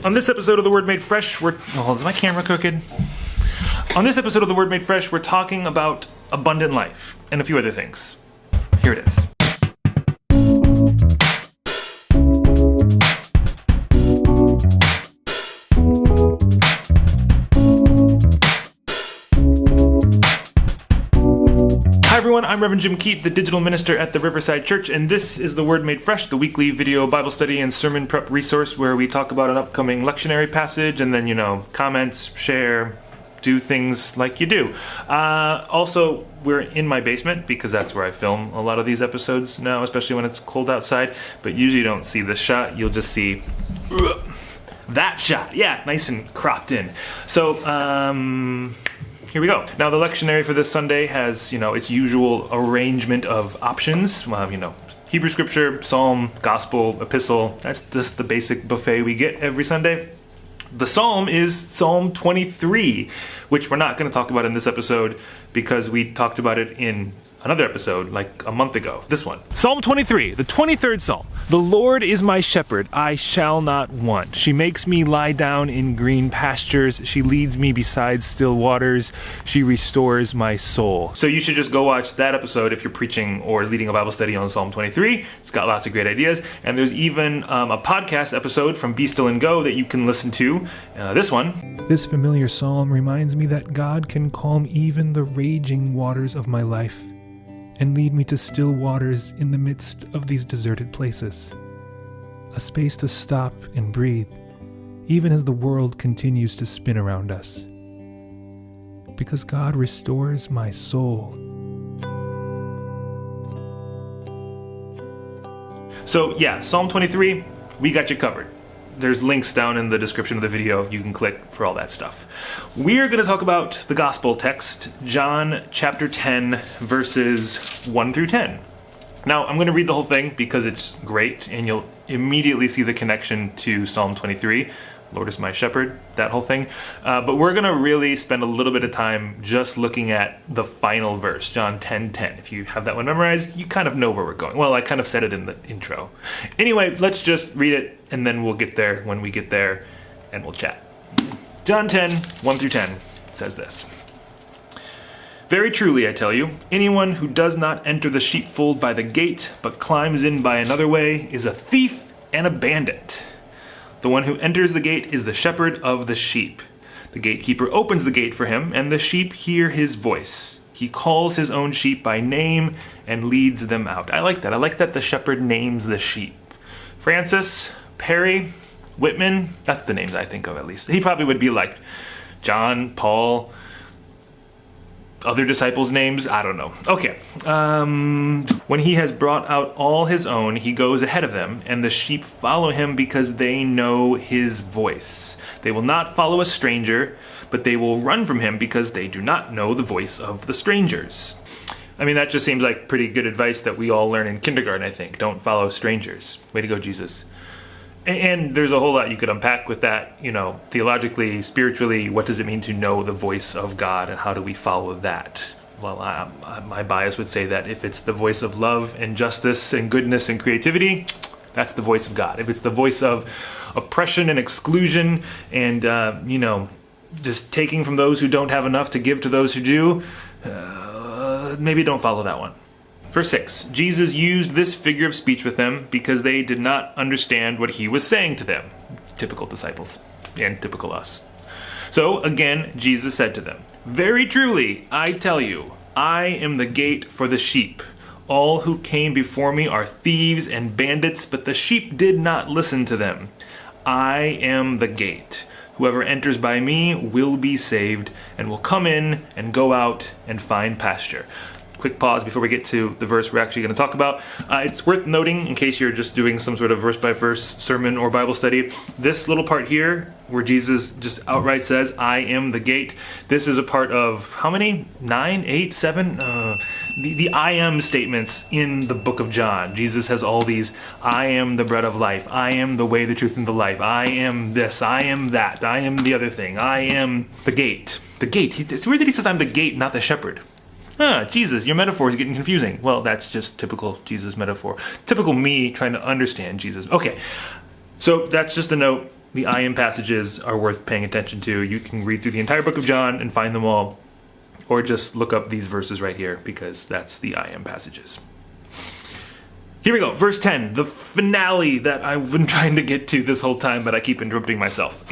On this episode of The Word Made Fresh, is my camera crooked? On this episode of The Word Made Fresh, we're talking about abundant life and a few other things. Here it is. Hi everyone, I'm Reverend Jim Keat, the digital minister at the Riverside Church, and this is The Word Made Fresh, the weekly video Bible study and sermon prep resource where we talk about an upcoming lectionary passage and then, comments, share, do things like you do. Also, we're in my basement because that's where I film a lot of these episodes now, especially when it's cold outside, but usually you don't see this shot, you'll just see that shot. Yeah, nice and cropped in. So, here we go. Now, the lectionary for this Sunday has, its usual arrangement of options. Hebrew Scripture, Psalm, Gospel, Epistle. That's just the basic buffet we get every Sunday. The Psalm is Psalm 23, which we're not going to talk about in this episode because we talked about it in another episode like a month ago. This one. Psalm 23, the 23rd Psalm. The Lord is my shepherd, I shall not want. She makes me lie down in green pastures. She leads me beside still waters. She restores my soul. So you should just go watch that episode if you're preaching or leading a Bible study on Psalm 23. It's got lots of great ideas. And there's even a podcast episode from Be Still and Go that you can listen to. This one. This familiar psalm reminds me that God can calm even the raging waters of my life and lead me to still waters in the midst of these deserted places. A space to stop and breathe, even as the world continues to spin around us. Because God restores my soul. So yeah, Psalm 23, we got you covered. There's links down in the description of the video. You can click for all that stuff. We're going to talk about the gospel text, John chapter 10, verses 1 through 10. Now, I'm going to read the whole thing because it's great, and you'll immediately see the connection to Psalm 23. Lord is my shepherd, that whole thing. But we're going to really spend a little bit of time just looking at the final verse, John 10:10. If you have that one memorized, you kind of know where we're going. Well, I kind of said it in the intro. Anyway, let's just read it, and then we'll get there when we get there, and we'll chat. John 10, 1 through 10 says this. Very truly, I tell you, anyone who does not enter the sheepfold by the gate, but climbs in by another way, is a thief and a bandit. The one who enters the gate is the shepherd of the sheep. The gatekeeper opens the gate for him, and the sheep hear his voice. He calls his own sheep by name and leads them out. I like that. I like that the shepherd names the sheep. Francis, Perry, Whitman, that's the names I think of at least. He probably would be like John, Paul, other disciples' names, I don't know. Okay. When he has brought out all his own, he goes ahead of them, and the sheep follow him because they know his voice. They will not follow a stranger, but they will run from him because they do not know the voice of the strangers. I mean, that just seems like pretty good advice that we all learn in kindergarten, I think. Don't follow strangers. Way to go, Jesus. And there's a whole lot you could unpack with that, theologically, spiritually. What does it mean to know the voice of God, and how do we follow that? Well, my bias would say that if it's the voice of love and justice and goodness and creativity, that's the voice of God. If it's the voice of oppression and exclusion and, just taking from those who don't have enough to give to those who do, maybe don't follow that one. Verse 6, Jesus used this figure of speech with them because they did not understand what he was saying to them. Typical disciples and typical us. So again, Jesus said to them, very truly, I tell you, I am the gate for the sheep. All who came before me are thieves and bandits, but the sheep did not listen to them. I am the gate. Whoever enters by me will be saved and will come in and go out and find pasture. Quick pause before we get to the verse we're actually going to talk about. It's worth noting, in case you're just doing some sort of verse-by-verse sermon or Bible study, this little part here, where Jesus just outright says, I am the gate, this is a part of, how many? 9, 8, 7? The I am statements in the book of John. Jesus has all these, I am the bread of life, I am the way, the truth, and the life, I am this, I am that, I am the other thing, I am the gate. The gate. It's weird that he says I'm the gate, not the shepherd. Jesus, your metaphor is getting confusing. Well, that's just typical Jesus metaphor. Typical me trying to understand Jesus. Okay, so that's just a note. the I am passages are worth paying attention to. You can read through the entire book of John and find them all, or just look up these verses right here, because that's the I am passages. Here we go, verse 10, the finale that I've been trying to get to this whole time, but I keep interrupting myself.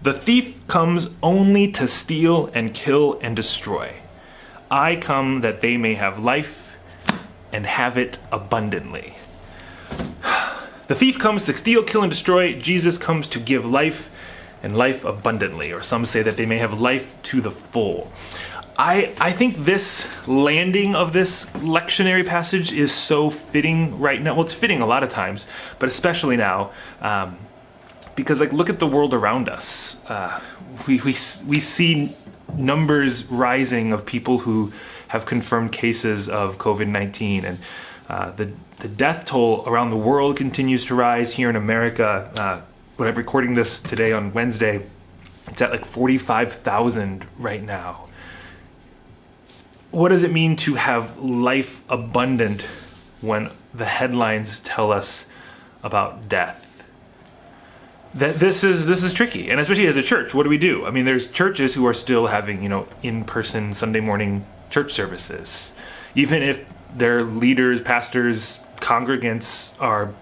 The thief comes only to steal and kill and destroy. I come that they may have life and have it abundantly. The thief comes to steal, kill, and destroy. Jesus comes to give life and life abundantly, or some say that they may have life to the full. I think this landing of this lectionary passage is so fitting right now. Well, it's fitting a lot of times, but especially now, because look at the world around us. We see numbers rising of people who have confirmed cases of COVID-19, and the death toll around the world continues to rise. Here in America, when I'm recording this today on Wednesday, it's at 45,000 right now. What does it mean to have life abundant when the headlines tell us about death? That this is tricky, and especially as a church, what do we do? I mean, there's churches who are still having in-person Sunday morning church services, even if their leaders, pastors, congregants are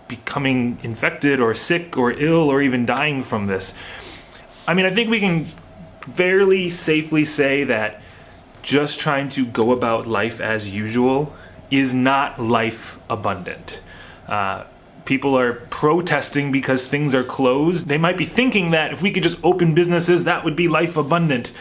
becoming infected or sick or ill or even dying from this. I mean, I think we can fairly safely say that just trying to go about life as usual is not life abundant. People are protesting because things are closed. They might be thinking that if we could just open businesses, that would be life abundant.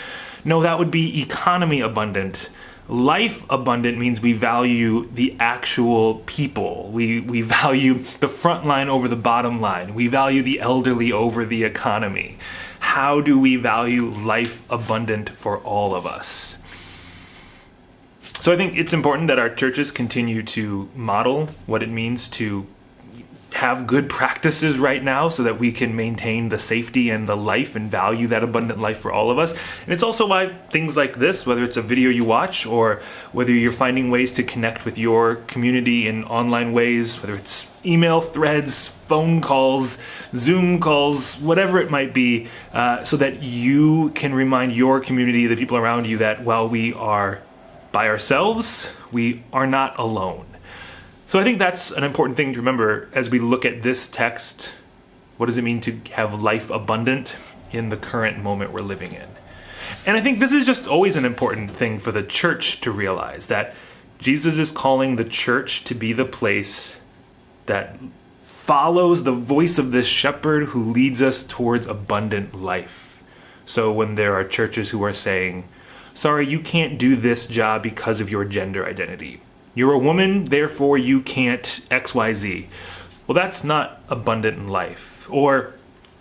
No, that would be economy abundant. Life abundant means we value the actual people. We value the front line over the bottom line. We value the elderly over the economy. How do we value life abundant for all of us? So I think it's important that our churches continue to model what it means to have good practices right now so that we can maintain the safety and the life and value that abundant life for all of us. And it's also why things like this, whether it's a video you watch or whether you're finding ways to connect with your community in online ways, whether it's email threads, phone calls, Zoom calls, whatever it might be, so that you can remind your community, the people around you, that while we are by ourselves, we are not alone. So I think that's an important thing to remember as we look at this text. What does it mean to have life abundant in the current moment we're living in? And I think this is just always an important thing for the church to realize, that Jesus is calling the church to be the place that follows the voice of this shepherd who leads us towards abundant life. So when there are churches who are saying, sorry, you can't do this job because of your gender identity. You're a woman, therefore you can't XYZ. Well, that's not abundant in life. Or,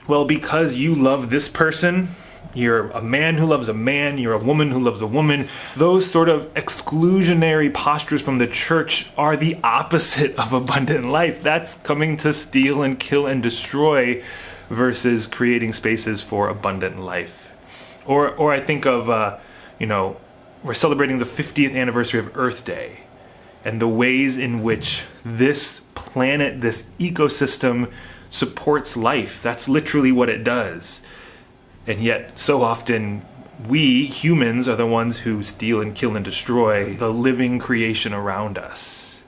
well, because you love this person, you're a man who loves a man, you're a woman who loves a woman. Those sort of exclusionary postures from the church are the opposite of abundant life. That's coming to steal and kill and destroy versus creating spaces for abundant life. Or I think of, we're celebrating the 50th anniversary of Earth Day, and the ways in which this planet, this ecosystem, supports life. That's literally what it does. And yet, so often, we, humans, are the ones who steal and kill and destroy the living creation around us.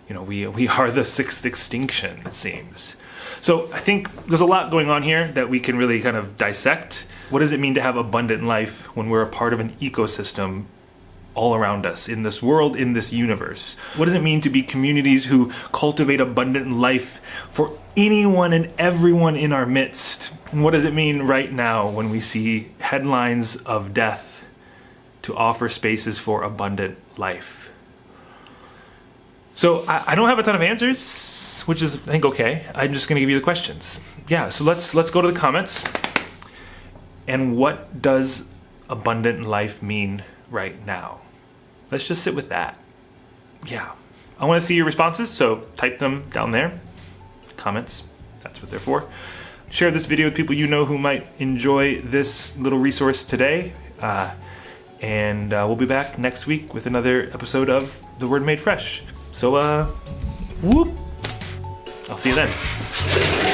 We are the sixth extinction, it seems. So I think there's a lot going on here that we can really kind of dissect. What does it mean to have abundant life when we're a part of an ecosystem all around us, in this world, in this universe? What does it mean to be communities who cultivate abundant life for anyone and everyone in our midst? And what does it mean right now when we see headlines of death to offer spaces for abundant life? So I don't have a ton of answers, which is, I think, okay. I'm just going to give you the questions. Yeah, so let's go to the comments. And what does abundant life mean right now? Let's just sit with that. Yeah. I want to see your responses, so type them down there. Comments, that's what they're for. Share this video with people you know who might enjoy this little resource today. And we'll be back next week with another episode of The Word Made Fresh. So, whoop! I'll see you then.